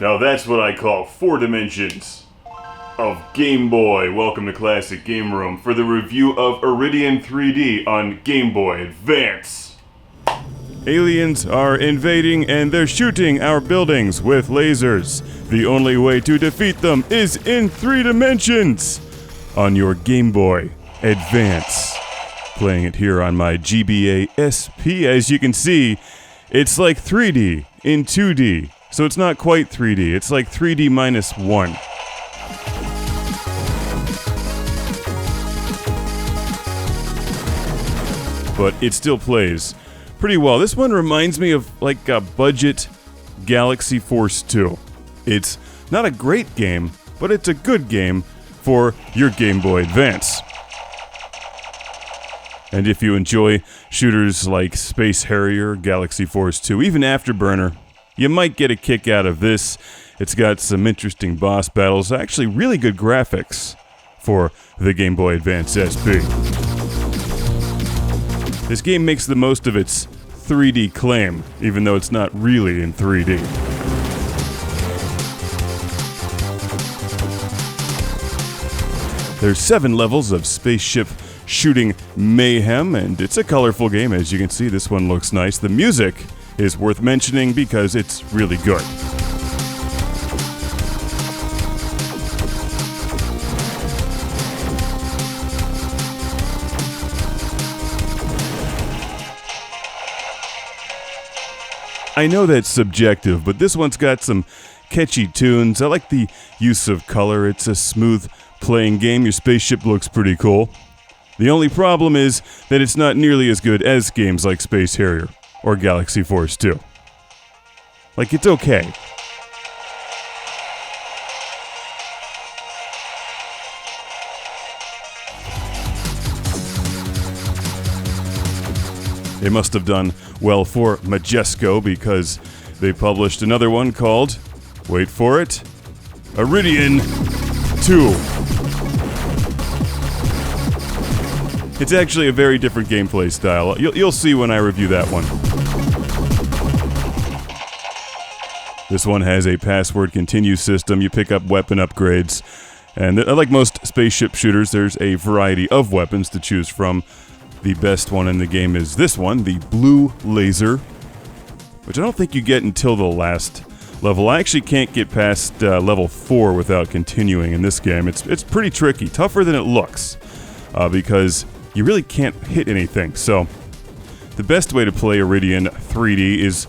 Now that's what I call 4 dimensions of Game Boy. Welcome to Classic Game Room for the review of Iridion 3D on Game Boy Advance. Aliens are invading and they're shooting our buildings with lasers. The only way to defeat them is in 3 dimensions on your Game Boy Advance. Playing it here on my GBA SP. As you can see, it's like 3D in 2D. So it's not quite 3D, it's like 3D minus 1. But it still plays pretty well. This one reminds me of like a budget Galaxy Force 2. It's not a great game, but it's a good game for your Game Boy Advance. And if you enjoy shooters like Space Harrier, Galaxy Force 2, even Afterburner, you might get a kick out of this. It's got some interesting boss battles, actually really good graphics for the Game Boy Advance SP. This game makes the most of its 3D claim, even though it's not really in 3D. There's 7 levels of spaceship shooting mayhem, and it's a colorful game. As you can see, this one looks nice. The music is worth mentioning because it's really good. I know that's subjective, but this one's got some catchy tunes. I like the use of color. It's a smooth playing game. Your spaceship looks pretty cool. The only problem is that it's not nearly as good as games like Space Harrier or Galaxy Force 2. Like, it's okay. They must have done well for Majesco because they published another one called, wait for it, Iridion 2. It's actually a very different gameplay style. You'll see when I review that one. This one has a password continue system. You pick up weapon upgrades. And like most spaceship shooters, there's a variety of weapons to choose from. The best one in the game is this one, the blue laser, which I don't think you get until the last level. I actually can't get past level 4 without continuing in this game. It's pretty tricky, tougher than it looks, because you really can't hit anything. So the best way to play Iridion 3D is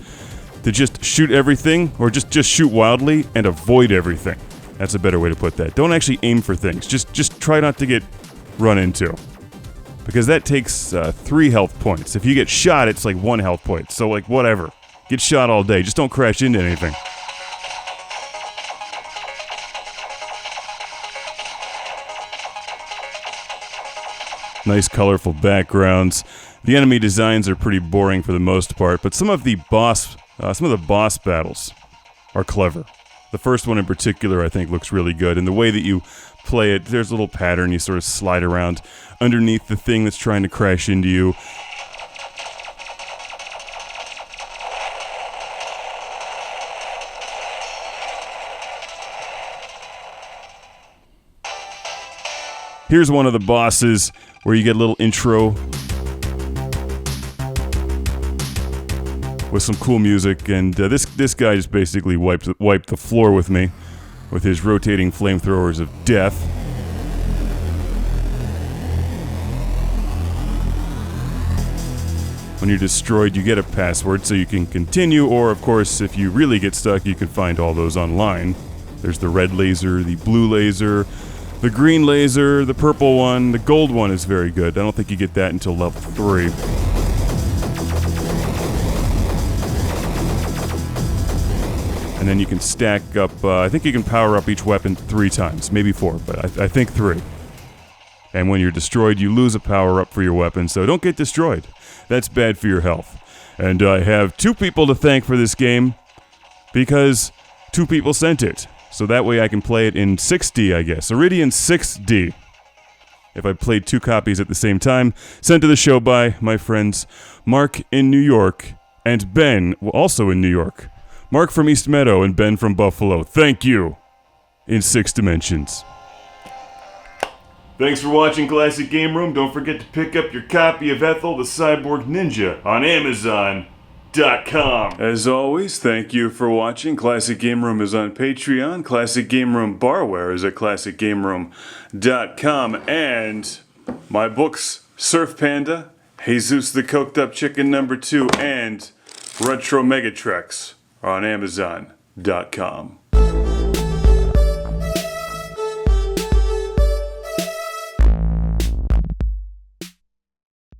to just shoot everything, or just shoot wildly and avoid everything. That's a better way to put that. Don't actually aim for things. Just try not to get run into, because that takes 3 health points. If you get shot, it's like 1 health point. So like whatever, get shot all day. Just don't crash into anything. Nice colorful backgrounds. The enemy designs are pretty boring for the most part, but some of the boss battles are clever. The first one in particular, I think, looks really good, and the way that you play it, there's a little pattern. You sort of slide around underneath the thing that's trying to crash into you. Here's one of the bosses where you get a little intro with some cool music, and this guy just basically wiped the floor with me with his rotating flamethrowers of death. When you're destroyed, you get a password so you can continue, or of course, if you really get stuck, you can find all those online. There's the red laser, the blue laser, the green laser, the purple one, the gold one is very good. I don't think you get that until level 3. And then you can stack up, I think you can power up each weapon 3 times, maybe 4, but I think 3. And when you're destroyed, you lose a power-up for your weapon, so don't get destroyed. That's bad for your health. And I have 2 people to thank for this game, because 2 people sent it. So that way I can play it in 6D, I guess. Iridion 6D. If I played 2 copies at the same time, sent to the show by my friends Mark in New York and Ben, also in New York. Mark from East Meadow, and Ben from Buffalo. Thank you. In 6 dimensions. Thanks for watching Classic Game Room. Don't forget to pick up your copy of Ethel the Cyborg Ninja on Amazon.com. As always, thank you for watching. Classic Game Room is on Patreon. Classic Game Room Barware is at ClassicGameRoom.com. And my books, Surf Panda, Jesus the Coked Up Chicken #2, and Retro Megatrex are on Amazon.com.